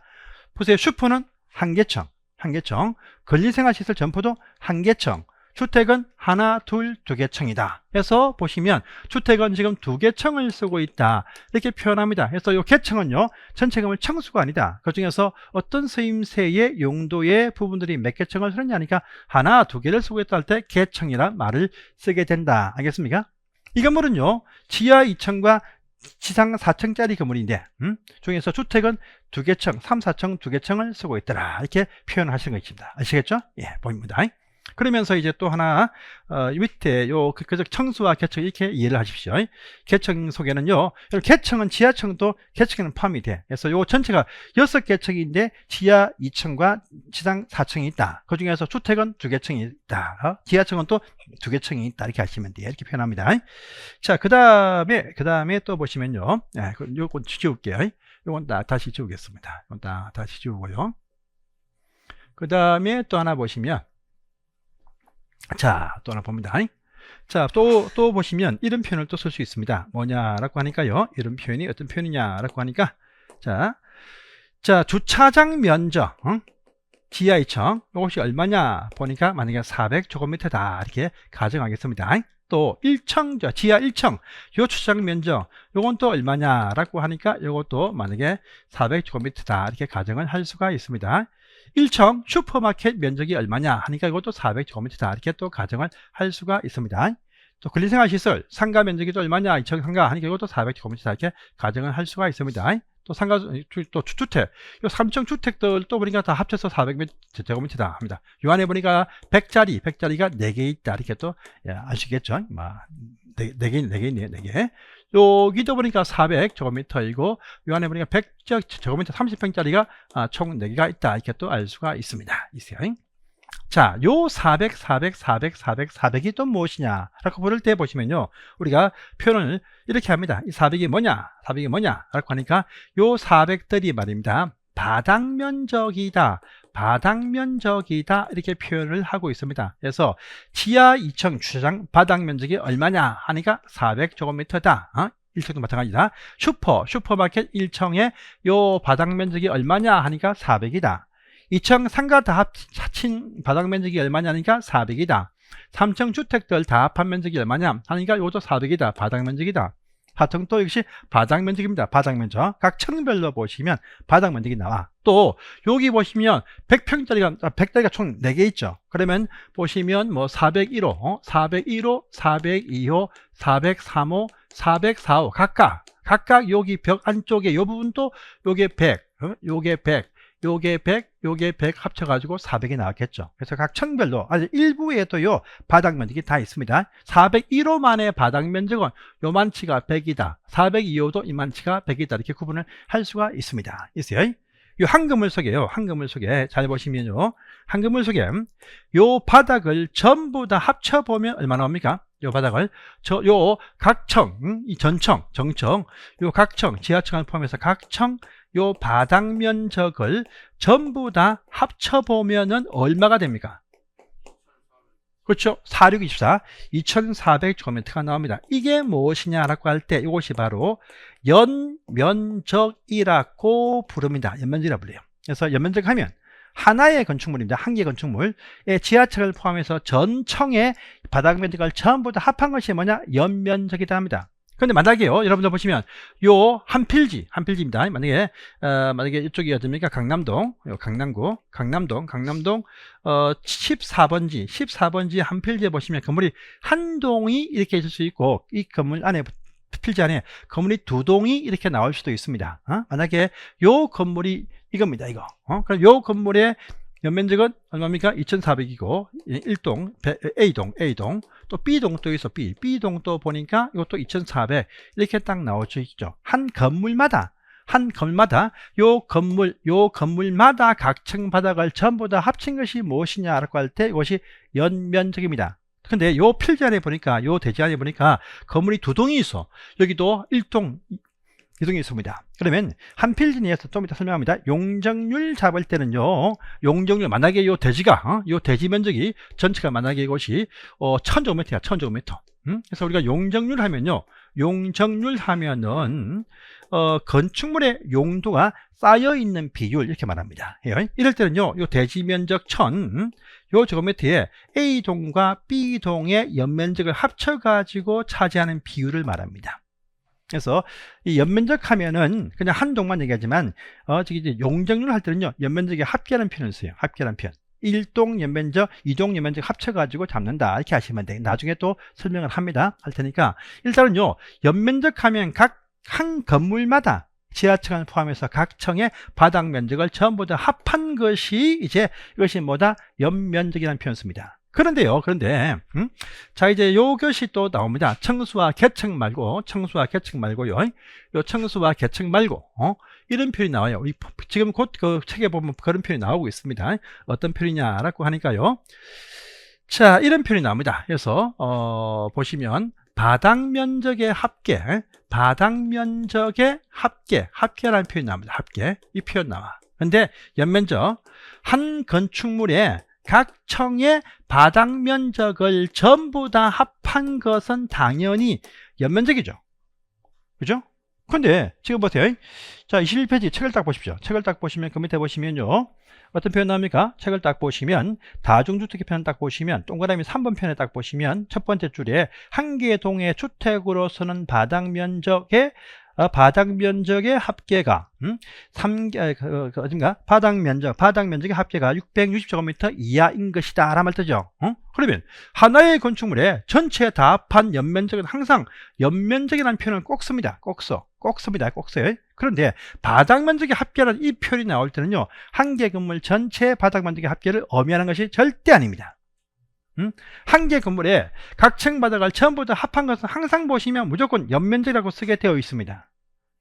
보세요. 슈퍼는 1개 층, 근린생활시설 점포도 1개 층, 주택은 하나, 둘, 2개 층이다. 해서 보시면 주택은 지금 2개 층을 쓰고 있다 이렇게 표현합니다. 그래서 이 개층은요, 전체 건물 층수가 아니다. 그 중에서 어떤 쓰임새의 용도의 부분들이 몇 개 층을 쓰느냐 하니까 하나, 2개를 쓰고 있다 할 때 개층이란 말을 쓰게 된다. 알겠습니까? 이 건물은요, 지하 2층과 지상 4층짜리 건물인데 중에서 주택은 2개 층, 3, 4층 2개 층을 쓰고 있더라 이렇게 표현하시는 거 있습니다. 아시겠죠? 예, 보입니다. 그러면서 이제 또 하나 밑에 요 청수와 개청 이렇게 이해를 하십시오. 개청 속에는요, 개청은 지하청도 개청에는 포함이 돼. 그래서 요 전체가 6개청인데 지하 2층과 지상 4층이 있다. 그 중에서 주택은 2개청이 있다. 지하청은 또 2개청이 있다. 이렇게 하시면 돼요. 이렇게 표현합니다. 자, 그 다음에 또 보시면요, 요건 지울게요. 요건 다시 지우겠습니다. 이건 다시 지우고요. 그 다음에 또 하나 보시면, 자, 또 하나 봅니다. 자, 또 보시면 이런 표현을 또 쓸 수 있습니다. 뭐냐라고 하니까요, 이런 표현이 어떤 표현이냐라고 하니까, 자, 주차장 면적, 지하 2층, 이것이 얼마냐 보니까 만약에 400제곱미터다 이렇게 가정하겠습니다. 또 1층, 지하 1층, 요 주차장 면적, 요건 또 얼마냐라고 하니까 요것도 만약에 400제곱미터다 이렇게 가정을 할 수가 있습니다. 1층 슈퍼마켓 면적이 얼마냐 하니까 이것도 400제곱미터다 이렇게 또 가정을 할 수가 있습니다. 또 근린생활시설 상가 면적이 또 얼마냐 2층 상가 하니까 이것도 400제곱미터다 이렇게 가정을 할 수가 있습니다. 또 상가 또 주택 요 3층 주택들 또 보니까 다 합쳐서 400제곱미터다 합니다. 요 안에 보니까 100짜리가 4개 있다 이렇게 또 아시겠죠? 4개 있네요. 4개. 여기도 보니까 400제곱미터이고 요 안에 보니까 100제곱미터 30평짜리가 총 4개가 있다 이렇게 또 알 수가 있습니다. 있어요. 자, 요 400이 또 무엇이냐 라고 부를 때 보시면요, 우리가 표현을 이렇게 합니다. 이 400이 뭐냐 라고 하니까 요 400들이 말입니다, 바닥면적이다 이렇게 표현을 하고 있습니다. 그래서 지하 2층 주차장 바닥면적이 얼마냐 하니까 400제곱미터다. 1층도 마찬가지다. 슈퍼마켓 1층에 요 바닥면적이 얼마냐 하니까 400이다. 2층 상가 다 합친 바닥면적이 얼마냐 하니까 400이다. 3층 주택들 다 합한 면적이 얼마냐 하니까 이것도 400이다. 바닥면적이다. 4층 또 역시 바닥면적입니다. 바닥면적. 각 층별로 보시면 바닥면적이 나와. 또 여기 보시면 100짜리가 총 4개 있죠. 그러면 보시면 뭐 401호, 402호, 403호, 404호 각각 여기 벽 안쪽에 요 부분도 요게 100, 요게 100, 요게 100 합쳐가지고 400이 나왔겠죠. 그래서 각 층별로 아주 일부에도 요 바닥면적이 다 있습니다. 401호만의 바닥면적은 요만치가 100이다. 402호도 이만치가 100이다. 이렇게 구분을 할 수가 있습니다. 있어요. 요 한그물 속에 잘 보시면요, 한그물 속에 요 바닥을 전부 다 합쳐보면 얼마나 옵니까? 요 바닥을 요 각층, 이 정청, 요 각층, 지하층을 포함해서 각층 요 바닥 면적을 전부 다 합쳐보면은 얼마가 됩니까? 그렇죠. 4624, 2400제곱미터가 나옵니다. 이게 무엇이냐라고 할 때 이것이 바로 연면적이라고 부릅니다. 연면적이라고 불려요. 그래서 연면적 하면 하나의 건축물입니다. 한 개의 건축물. 지하철을 포함해서 전청의 바닥 면적을 전부 다 합한 것이 뭐냐? 연면적이다 합니다. 그런데 만약에요, 여러분들 보시면 요 한 필지입니다. 만약에 이쪽이 어딥니까? 강남동 14번지 한 필지에 보시면 건물이 한 동이 이렇게 있을 수 있고, 이 건물 안에 필지 안에 건물이 2동이 이렇게 나올 수도 있습니다. 만약에 요 건물이 이겁니다. 이거. 그럼 요 건물의 연면적은 얼마입니까? 2400이고 1동 A동 또 B동 또 있어. B동 또 보니까 이것도 2400 이렇게 딱 나올 수 있죠. 한 건물마다 요 건물마다 각 층 바닥을 전부 다 합친 것이 무엇이냐라고 할 때 이것이 연면적입니다. 근데 요 필지 안에 보니까, 요 대지 안에 보니까 건물이 2동이 있어. 여기도 1동 2동이 있습니다. 그러면 한 필지 내에서 좀 이따 설명합니다. 용적률 잡을 때는요, 용적률 만약에 요 대지가 요 대지 면적이 전체가 만약에 이것이 1000제곱미터야. 1000제곱미터. 그래서 우리가 용적률 하면은 건축물의 용도가 쌓여 있는 비율 이렇게 말합니다. 이럴 때는요, 요 대지 면적 1000 요 제곱미터에 A동과 B동의 연면적을 합쳐 가지고 차지하는 비율을 말합니다. 그래서 이 연면적 하면은 그냥 한 동만 얘기하지만 이제 용적률 할 때는요, 연면적에 합계라는 표현을 써요. 합계라는 표현. 1동 연면적, 2동 연면적 합쳐가지고 잡는다 이렇게 하시면 돼요. 나중에 또 설명을 합니다. 할 테니까 일단은요, 연면적 하면 각 한 건물마다 지하층을 포함해서 각 층의 바닥 면적을 전부 다 합한 것이 이제 이것이 뭐다? 연면적이라는 표현을 씁니다. 그런데요, 자, 이제 요것이 또 나옵니다. 청수와 계층 말고요. 요 청수와 계층 말고, 이런 표현이 나와요. 지금 곧 그 책에 보면 그런 표현이 나오고 있습니다. 어떤 표현이냐라고 하니까요. 자, 이런 표현이 나옵니다. 그래서, 보시면, 바닥 면적의 합계, 합계라는 표현이 나옵니다. 합계. 이 표현 나와. 근데 연면적, 한 건축물에 각 층의 바닥 면적을 전부 다 합한 것은 당연히 연면적이죠. 그죠? 근데 지금 보세요. 자, 21페이지 책을 딱 보십시오. 책을 딱 보시면 그 밑에 보시면요. 어떤 표현 나옵니까? 책을 딱 보시면 다중주택의 표현 딱 보시면 동그라미 3번 편에 딱 보시면 첫 번째 줄에 한 개의 동의 주택으로서는 바닥 면적의 합계가 바닥 면적의 합계가 660제곱미터 이하인 것이다 라는 말 뜨죠. 그러면 하나의 건축물에 전체에 다 합한 연면적은 항상 연면적이라는 표현을 꼭 씁니다. 꼭 써요. 그런데 바닥 면적의 합계라는 이 표현이 나올 때는요, 한 개 건물 전체의 바닥 면적의 합계를 의미하는 것이 절대 아닙니다. 한 개 건물에 각 층 바닥을 전부 다 합한 것은 항상 보시면 무조건 연면적이라고 쓰게 되어 있습니다.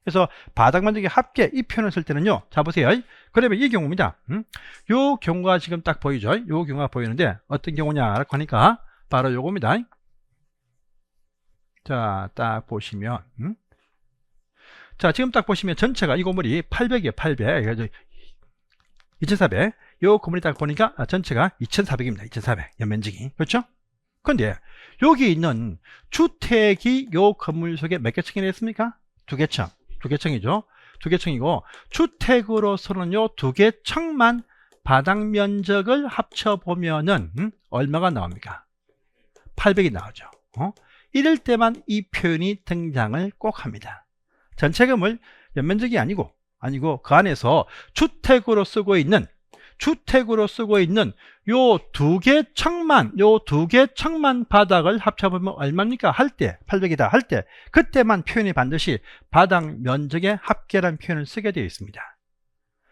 그래서 바닥 면적의 합계 이 표현을 쓸 때는요, 자 보세요. 그러면 이 경우입니다. 요 경우가 지금 딱 보이죠. 요 경우가 보이는데 어떤 경우냐라고 하니까 바로 요겁니다. 자, 딱 보시면 자, 지금 딱 보시면 전체가 이 건물이 800이에요. 800. 2400. 요 건물이 딱 보니까 전체가 2400입니다. 2400. 연면적이. 그렇죠? 근데 여기 있는 주택이 요 건물 속에 몇 개 층이 됐습니까? 2개 층이죠. 2개 층이고 주택으로서는 요 2개 층만 바닥 면적을 합쳐 보면은 얼마가 나옵니까? 800이 나오죠. 이럴 때만 이 표현이 등장을 꼭 합니다. 전체 건물 연면적이 아니고 그 안에서 주택으로 쓰고 있는 요 2개 층만 바닥을 합쳐보면 얼마입니까? 할 때 800이다 할 때 그때만 표현이 반드시 바닥 면적의 합계라는 표현을 쓰게 되어 있습니다.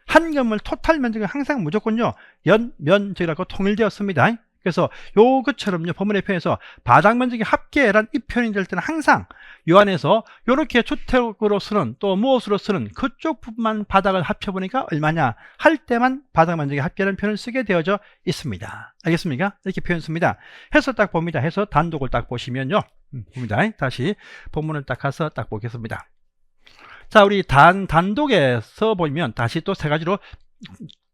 한 건물 토탈 면적은 항상 무조건요 연면적이라고 통일되었습니다. 그래서 요것처럼요 법문의 표현에서 바닥 면적의 합계란 이 표현이 될 때는 항상 요 안에서 요렇게 주택으로 쓰는 또 무엇으로 쓰는 그쪽 부분만 바닥을 합쳐보니까 얼마냐 할 때만 바닥 면적의 합계라는 표현을 쓰게 되어져 있습니다. 알겠습니까? 이렇게 표현 씁니다. 해서 딱 봅니다. 해서 단독을 딱 보시면요 봅니다. 다시 본문을 딱 가서 딱 보겠습니다. 자, 우리 단독에서 보면 다시 또 세 가지로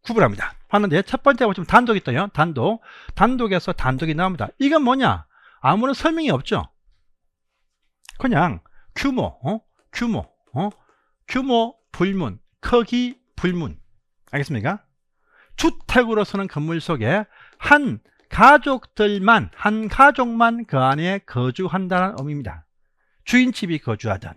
구분합니다. 하는데 첫 번째 보시면 단독이 떠요. 단독에서 단독이 나옵니다. 이건 뭐냐? 아무런 설명이 없죠. 그냥 규모 불문, 크기 불문. 알겠습니까? 주택으로서는 건물 속에 한 가족만 그 안에 거주한다는 의미입니다. 주인집이 거주하든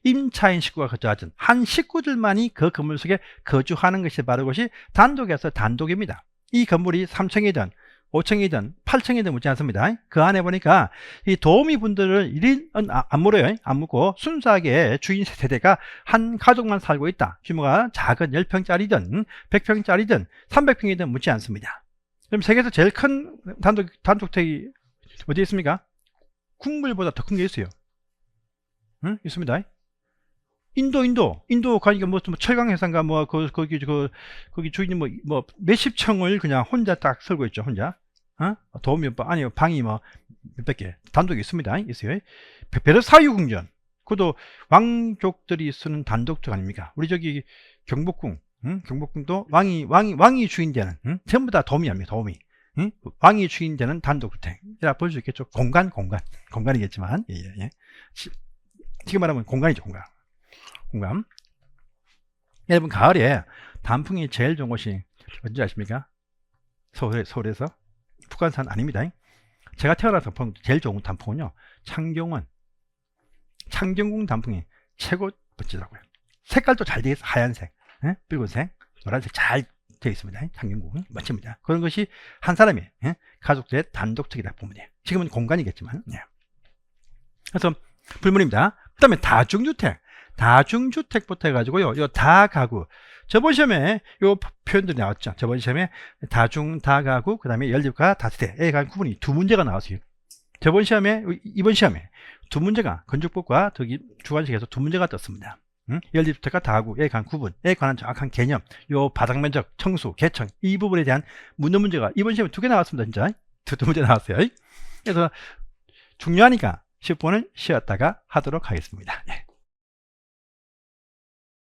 임차인 식구가 거주하든 한 식구들만이 그 건물 속에 거주하는 것이 바로 그것이 단독에서 단독입니다. 이 건물이 3층이든 5층이든 8층이든 묻지 않습니다. 그 안에 보니까 이 도우미 분들을 안 물어요. 안 묻고 순수하게 주인 세대가 한 가족만 살고 있다. 규모가 작은 10평짜리든 100평짜리든 300평이든 묻지 않습니다. 그럼 세계에서 제일 큰 단독주택이 어디 있습니까? 국물보다 더 큰 게 있어요. 있습니다. 인도 가니까 뭐 철강회사인가 거기 주인이 뭐 몇십 층을 그냥 혼자 딱 설고 있죠. 혼자. 도움이 아니 방이 뭐 몇백 개 단독이 있습니다. 있어요. 베르사유 궁전. 그것도 왕족들이 쓰는 단독주택 아닙니까? 우리 저기 경복궁. 경복궁도 왕이 주인되는 전부 다 도움이 아닙니다. 도움이. 왕이 주인되는 단독주택이라 볼 수 있겠죠. 공간이겠지만 예. 지금 말하면 공간이죠. 공간. 여러분 가을에 단풍이 제일 좋은 곳이 어딘지 아십니까? 서울에서 북한산 아닙니다. 제가 태어나서 본 제일 좋은 단풍은요 창경궁 단풍이 최고 멋지더라고요. 색깔도 잘 되어 있어. 하얀색, 붉은색, 노란색 잘 되어 있습니다. 창경궁 멋집니다. 그런 것이 한 사람이 가족들의 단독적이다 보면 돼요. 지금은 공간이겠지만 그래서 불문입니다. 그 다음에 다중주택부터 해가지고요. 요 다가구. 저번 시험에 요 표현들이 나왔죠. 저번 시험에 다중, 다가구, 그 다음에 연립과 다세대에 관한 구분이 두 문제가 나왔어요. 저번 시험에, 이번 시험에 두 문제가 건축법과 주관식에서 두 문제가 떴습니다. 연립주택과 다가구에 관한 구분에 관한 정확한 개념, 요 바닥면적, 청수, 개청 이 부분에 대한 묻는 문제가 이번 시험에 두 개 나왔습니다. 진짜 두 문제 나왔어요. 그래서 중요하니까 10분을 쉬었다가 하도록 하겠습니다.